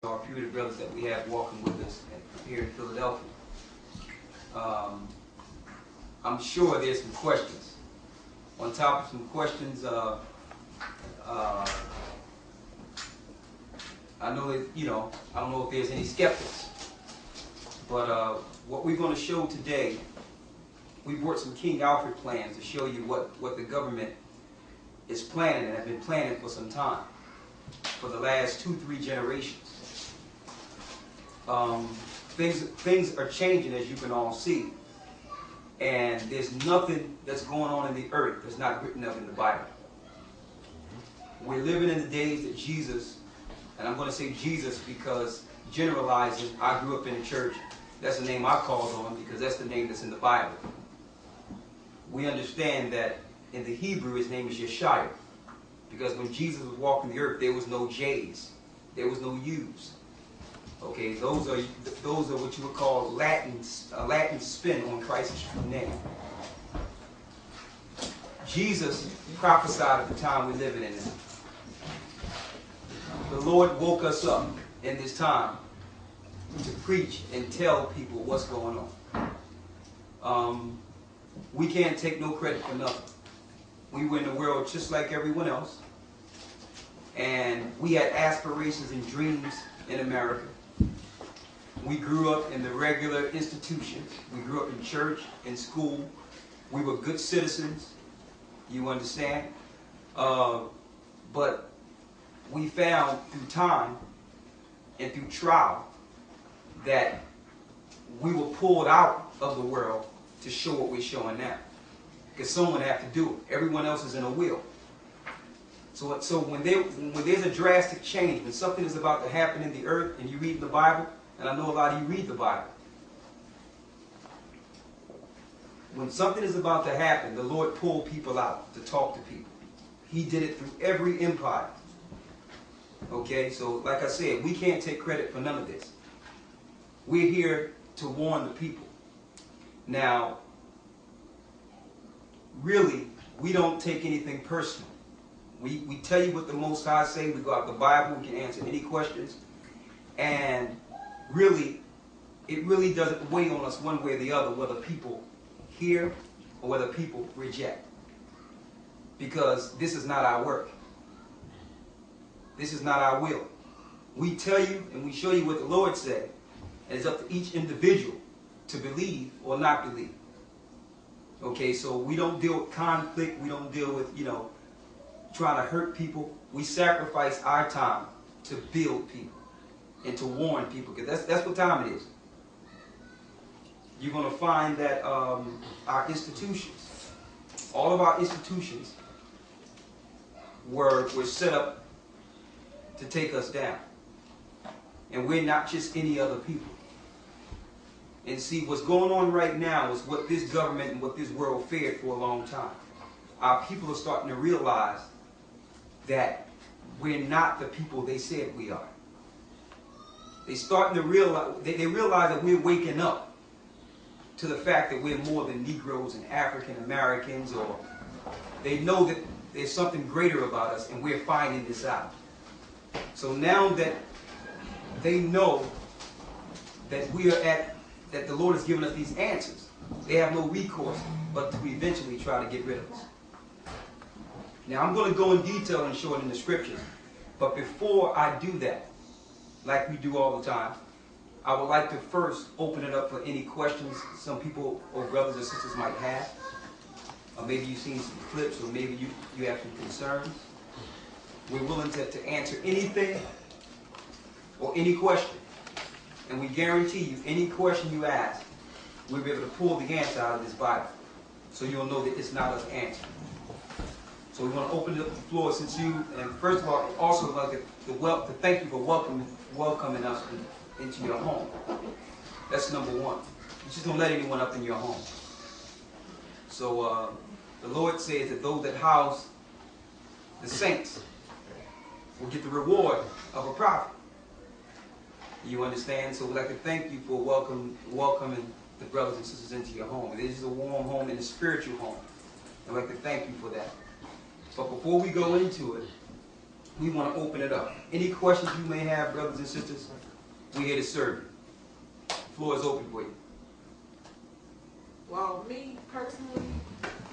Our few of the brothers that we have walking with us here in Philadelphia. I'm sure there's some questions. On top of some questions, I know that, I don't know if there's any skeptics. But what we're going to show today, we brought some King Alfred plans to show you what the government is planning and have been planning for some time, for the last 2-3 generations. Things are changing, as you can all see, and there's nothing that's going on in the earth that's not written up in the Bible. We're living in the days that Jesus, and I'm going to say Jesus because generalizing, I grew up in the church, that's the name I called on because that's the name that's in the Bible. We understand that in the Hebrew his name is Yeshua, because when Jesus was walking the earth there was no J's, there was no U's. Okay, those are what you would call Latin spin on Christ's true name. Jesus prophesied at the time we're living in now. The Lord woke us up in this time to preach and tell people what's going on. We can't take no credit for nothing. We were in the world just like everyone else, and we had aspirations and dreams in America. We grew up in the regular institutions. We grew up in church, in school. We were good citizens, you understand? But we found through time and through trial that we were pulled out of the world to show what we're showing now. Because someone had to do it. Everyone else is in a wheel. So when there's a drastic change, when something is about to happen in the earth and you read the Bible, and I know a lot of you read the Bible. When something is about to happen, the Lord pulled people out to talk to people. He did it through every empire. Okay, so like I said, we can't take credit for none of this. We're here to warn the people. Now, really, we don't take anything personal. We tell you what the Most High say. We go out the Bible. We can answer any questions. And really, it really doesn't weigh on us one way or the other whether people hear or whether people reject. Because this is not our work. This is not our will. We tell you and we show you what the Lord said. And it's up to each individual to believe or not believe. Okay, so we don't deal with conflict. We don't deal with, trying to hurt people. We sacrifice our time to build people and to warn people, because that's what time it is. You're going to find that our institutions, all of our institutions were set up to take us down. And we're not just any other people. And see, what's going on right now is what this government and what this world feared for a long time. Our people are starting to realize that we're not the people they said we are. They're starting to realize, they realize that we're waking up to the fact that we're more than Negroes and African Americans, or they know that there's something greater about us, and we're finding this out. So now that they know that that the Lord has given us these answers, they have no recourse but to eventually try to get rid of us. Now I'm going to go in detail and show it in the scriptures, but before I do that, like we do all the time, I would like to first open it up for any questions some people or brothers or sisters might have. Or maybe you've seen some clips, or maybe you have some concerns. We're willing to answer anything or any question. And we guarantee you, any question you ask, we'll be able to pull the answer out of this Bible. So you'll know that it's not us answering. So we want to open up the floor since you, and first of all, also like to thank you for welcoming us into your home. That's number one. You just don't let anyone up in your home. So the Lord says that those that house the saints will get the reward of a prophet. You understand? So we'd like to thank you for welcoming the brothers and sisters into your home. This is a warm home and a spiritual home. I'd like to thank you for that. But before we go into it, we want to open it up. Any questions you may have, brothers and sisters, we're here to serve you. The floor is open for you. Well, me personally,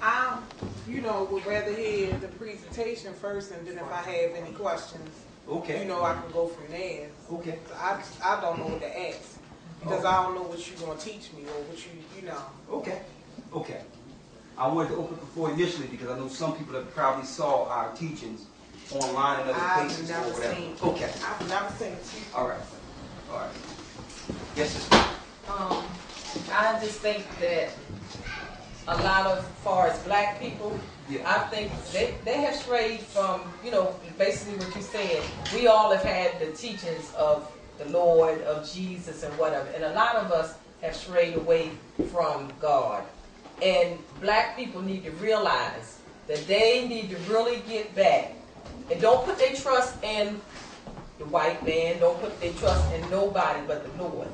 I, would rather hear the presentation first, and then if I have any questions, Okay. I can go from there. Okay. I don't know what to ask because I don't know what you're going to teach me or what you know. Okay. Okay. I wanted to open the floor initially because I know some people that probably saw our teachings online and other places or whatever. Okay. I've never seen it. All right. All right. Yes, sister. I just think that a lot of, as far as black people, Yeah. I think they have strayed from, basically what you said. We all have had the teachings of the Lord, of Jesus and whatever. And a lot of us have strayed away from God. And black people need to realize that they need to really get back. And don't put their trust in the white man. Don't put their trust in nobody but the Lord.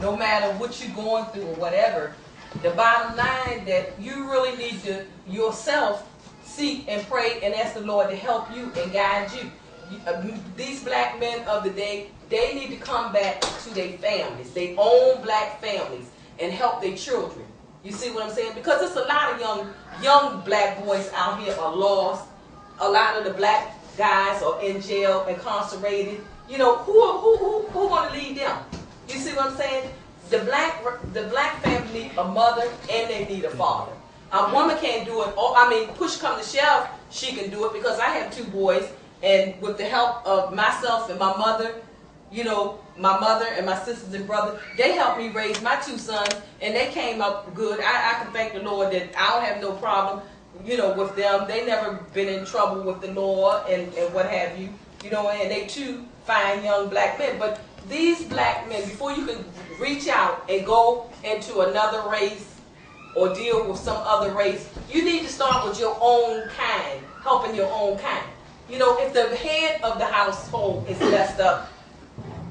No matter what you're going through or whatever, the bottom line that you really need to yourself seek and pray and ask the Lord to help you and guide you. These black men of the day, they need to come back to their families, their own black families, and help their children. You see what I'm saying? Because there's a lot of young black boys out here are lost. A lot of the black guys are in jail, incarcerated. Who going to lead them? You see what I'm saying? The black family need a mother and they need a father. A woman can't do it. Push come to shove, she can do it because I have 2 boys, and with the help of myself and my mother, my mother and my sisters and brother, they helped me raise my 2 sons, and they came up good. I can thank the Lord that I don't have no problem, with them. They never been in trouble with the law and what have you, and they 2 fine young black men. But these black men, before you can reach out and go into another race or deal with some other race, you need to start with your own kind, helping your own kind. If the head of the household is messed up,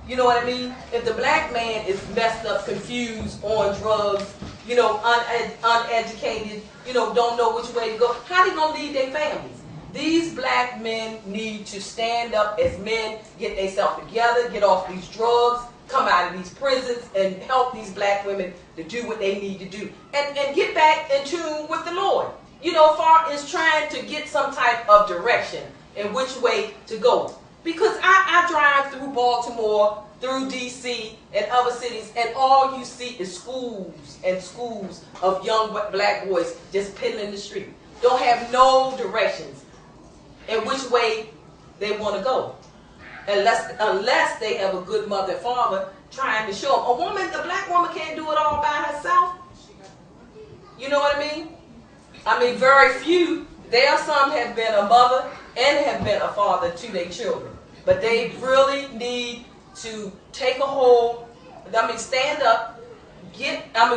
you know what I mean? If the black man is messed up, confused, on drugs, uneducated, don't know which way to go, how they gonna lead their families? These black men need to stand up as men, get themselves together, get off these drugs, come out of these prisons, and help these black women to do what they need to do. And get back in tune with the Lord. As far as trying to get some type of direction in which way to go. Because I drive through Baltimore, through D.C. and other cities, and all you see is schools and schools of young black boys just piddling the street. Don't have no directions in which way they want to go. Unless they have a good mother and father trying to show them. A black woman can't do it all by herself. You know what I mean? Very few. There are some have been a mother and have been a father to their children. But they really need to take a hold, stand up,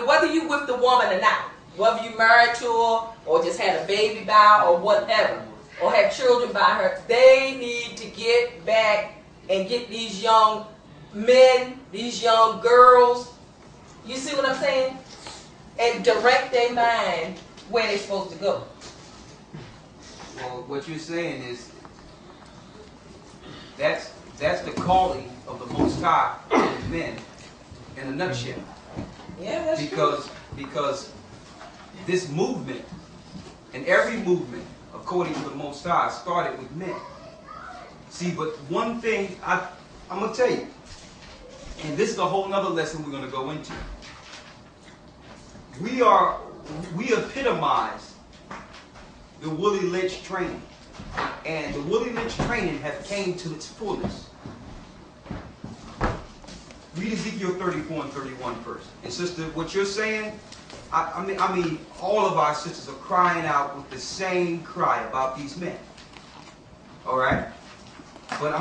whether you with the woman or not, whether you married to her or just had a baby by her or whatever, or have children by her, they need to get back and get these young men, these young girls, you see what I'm saying? And direct their mind where they're supposed to go. Well, what you're saying is that's the calling of the Most High to men in a nutshell. Yeah, that's because true. Because this movement and every movement, according to the Most High, started with men. See, but one thing I'm going to tell you, and this is a whole nother lesson we're going to go into. We epitomize the Willie Lynch training. And the Willie Lynch training has came to its fullness. Read Ezekiel 34 and 31 first. And sister, what you're saying, I mean, all of our sisters are crying out with the same cry about these men. All right? But